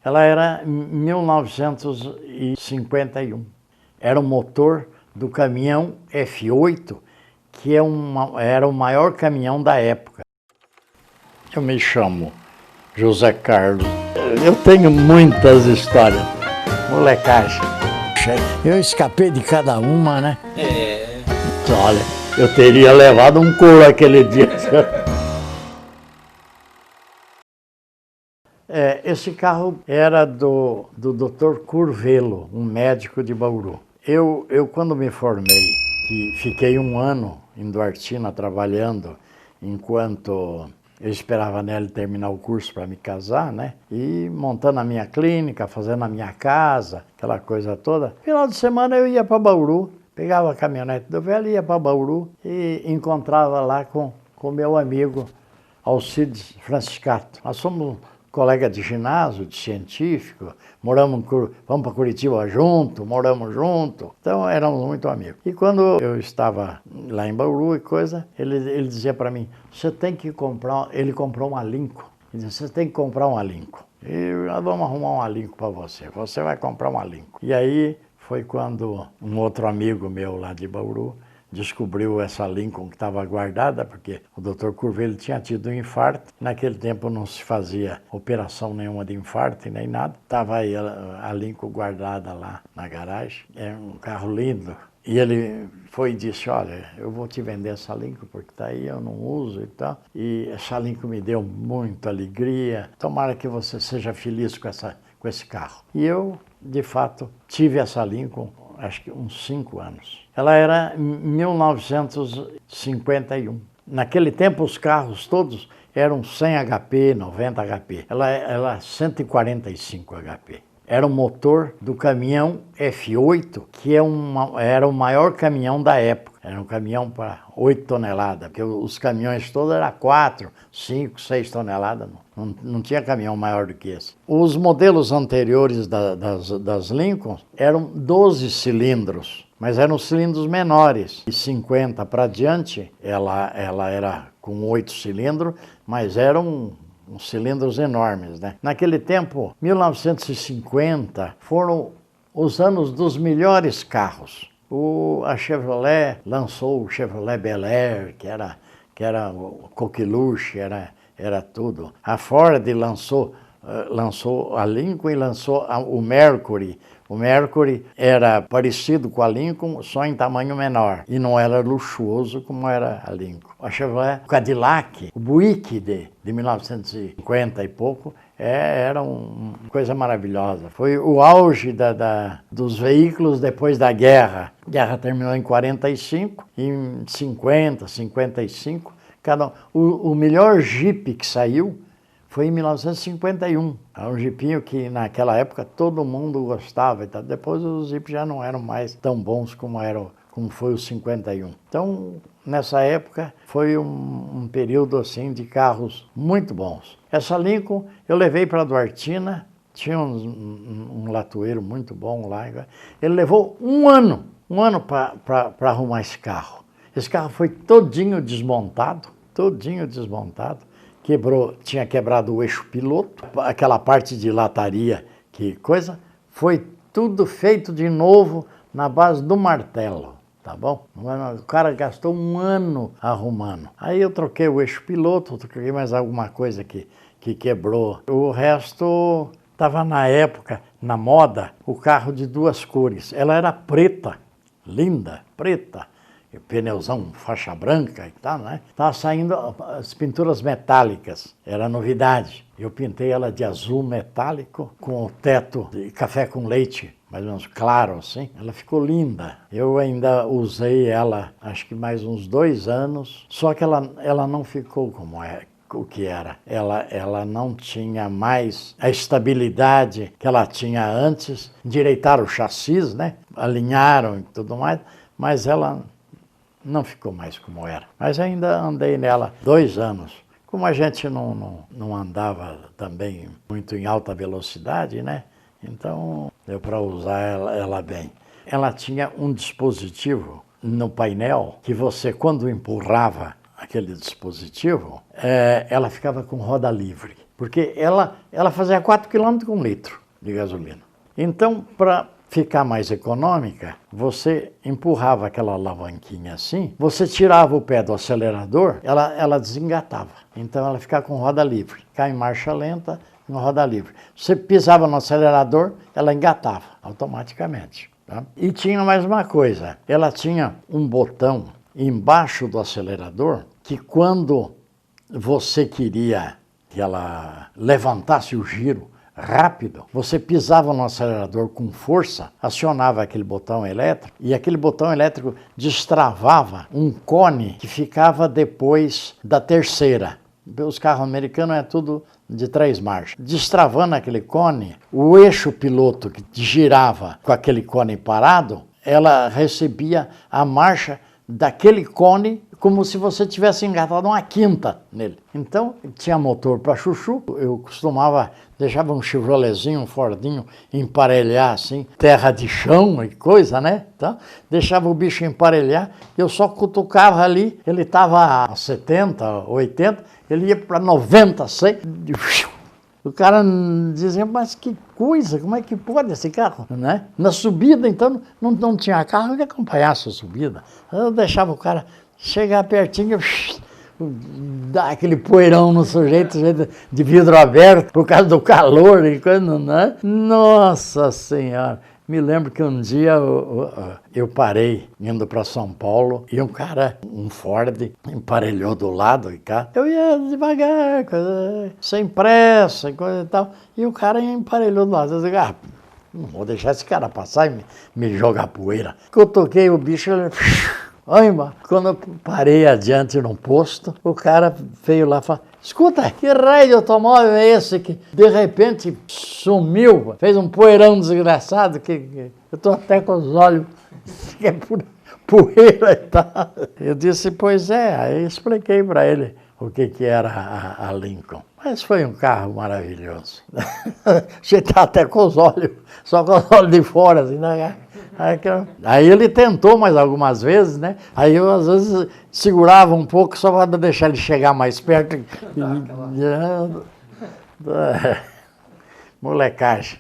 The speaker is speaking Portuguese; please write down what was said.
Ela era 1951. Era o motor do caminhão F8, que era o maior caminhão da época. Eu me chamo José Carlos. Eu tenho muitas histórias, molecagem. Eu escapei de cada uma, né? Olha, eu teria levado um couro aquele dia. Esse carro era do Dr. Curvelo, um médico de Bauru. Eu quando me formei, que fiquei um ano em Duartina trabalhando, enquanto eu esperava nele terminar o curso para me casar, né? E montando a minha clínica, fazendo a minha casa, aquela coisa toda. Final de semana eu ia para Bauru, pegava a caminhonete do velho, ia para Bauru e encontrava lá com meu amigo Alcides Franciscato. Nós somos colega de ginásio, de científico, vamos para Curitiba junto, moramos junto, então éramos muito amigos. E quando eu estava lá em Bauru e coisa, ele dizia para mim, você tem que comprar, ele comprou uma Lincoln, ele disse, você tem que comprar uma Lincoln, e nós vamos arrumar uma Lincoln para você vai comprar uma Lincoln. E aí foi quando um outro amigo meu lá de Bauru descobriu essa Lincoln que estava guardada, porque o Dr. Curvelo tinha tido um infarto. Naquele tempo não se fazia operação nenhuma de infarto nem nada. Estava aí a Lincoln guardada lá na garagem. É um carro lindo. E ele foi e disse, olha, eu vou te vender essa Lincoln porque está aí, eu não uso e tal. E essa Lincoln me deu muita alegria. Tomara que você seja feliz com esse carro. E eu, de fato, tive essa Lincoln, acho que uns 5 anos. Ela era 1951. Naquele tempo os carros todos eram 100 HP, 90 HP. Ela é 145 HP. Era o motor do caminhão F8, que era o maior caminhão da época. Era um caminhão para 8 toneladas, porque os caminhões todos eram 4, 5, 6 toneladas. Não tinha caminhão maior do que esse. Os modelos anteriores das Lincoln eram 12 cilindros, mas eram cilindros menores. De 50 para diante, ela era com 8 cilindros, mas eram uns cilindros enormes, né? Naquele tempo, 1950, foram os anos dos melhores carros. A Chevrolet lançou o Chevrolet Bel Air, que era o coqueluche, era tudo. A Ford lançou a Lincoln e lançou o Mercury. O Mercury era parecido com a Lincoln, só em tamanho menor. E não era luxuoso como era a Lincoln. A Chevrolet, o Cadillac, o Buick de 1950 e pouco, era uma coisa maravilhosa. Foi o auge dos veículos depois da guerra. A guerra terminou em 45, em 50, 55. O melhor Jeep que saiu foi em 1951. Era um jipinho que naquela época todo mundo gostava. Então, depois os jipes já não eram mais tão bons como foi o 51. Então, nessa época, foi um período assim de carros muito bons. Essa Lincoln eu levei para Duartina, tinha um latoeiro muito bom lá. Ele levou um ano para arrumar esse carro. Esse carro foi todinho desmontado. Tinha quebrado o eixo piloto, aquela parte de lataria, foi tudo feito de novo na base do martelo, tá bom? O cara gastou um ano arrumando. Aí eu troquei o eixo piloto, troquei mais alguma coisa que quebrou. O resto estava na época, na moda, o carro de 2 cores. Ela era preta, linda, preta. Pneuzão, faixa branca e tal, né? Estava saindo as pinturas metálicas, era novidade. Eu pintei ela de azul metálico, com o teto de café com leite, mais ou menos claro assim. Ela ficou linda. Eu ainda usei ela, acho que mais uns 2 anos, só que ela não ficou como o que era. Ela não tinha mais a estabilidade que ela tinha antes. Endireitaram o chassi, né? Alinharam e tudo mais, mas ela não ficou mais como era. Mas ainda andei nela 2 anos. Como a gente não andava também muito em alta velocidade, né? Então deu para usar ela bem. Ela tinha um dispositivo no painel que você, quando empurrava aquele dispositivo, ela ficava com roda livre. porque ela fazia 4 km com 1 litro de gasolina. Então, para ficar mais econômica, você empurrava aquela alavanquinha assim, você tirava o pé do acelerador, ela desengatava. Então ela ficava com roda livre, ficava em marcha lenta, em roda livre. Você pisava no acelerador, ela engatava automaticamente. Tá? E tinha mais uma coisa, ela tinha um botão embaixo do acelerador que quando você queria que ela levantasse o giro rápido, você pisava no acelerador com força, acionava aquele botão elétrico e aquele botão elétrico destravava um cone que ficava depois da terceira. Os carros americanos é tudo de 3 marchas. Destravando aquele cone, o eixo piloto que girava com aquele cone parado, ela recebia a marcha daquele cone como se você tivesse engatado uma quinta nele. Então, tinha motor para chuchu, eu costumava, deixava um Chevroletzinho, um Fordinho, emparelhar assim, terra de chão e coisa, né? Então, deixava o bicho emparelhar, eu só cutucava ali, ele estava a 70, 80, ele ia para 90, 100, o cara dizia, mas que coisa, como é que pode esse carro, né? Na subida, então, não tinha carro que acompanhasse a subida. Eu deixava o cara chegar pertinho, dar aquele poeirão no sujeito de vidro aberto, por causa do calor e coisa, né? Nossa Senhora! Me lembro que um dia eu parei indo para São Paulo e um cara, um Ford, emparelhou do lado de cá. Eu ia devagar, sem pressa e coisa e tal. E o cara emparelhou do lado. Eu disse, não vou deixar esse cara passar e me jogar poeira. Cutuquei o bicho, ele... Quando eu parei adiante num posto, o cara veio lá e falou, escuta, que raio de automóvel é esse que de repente sumiu, fez um poeirão desgraçado, que eu estou até com os olhos que é poeira e tal. Eu disse, pois é, aí expliquei para ele o que era a Lincoln. Mas foi um carro maravilhoso. A gente tá até com os olhos, só com os olhos de fora, assim, né? Aí ele tentou mais algumas vezes, né? Aí eu, às vezes, segurava um pouco só para deixar ele chegar mais perto. Molecagem.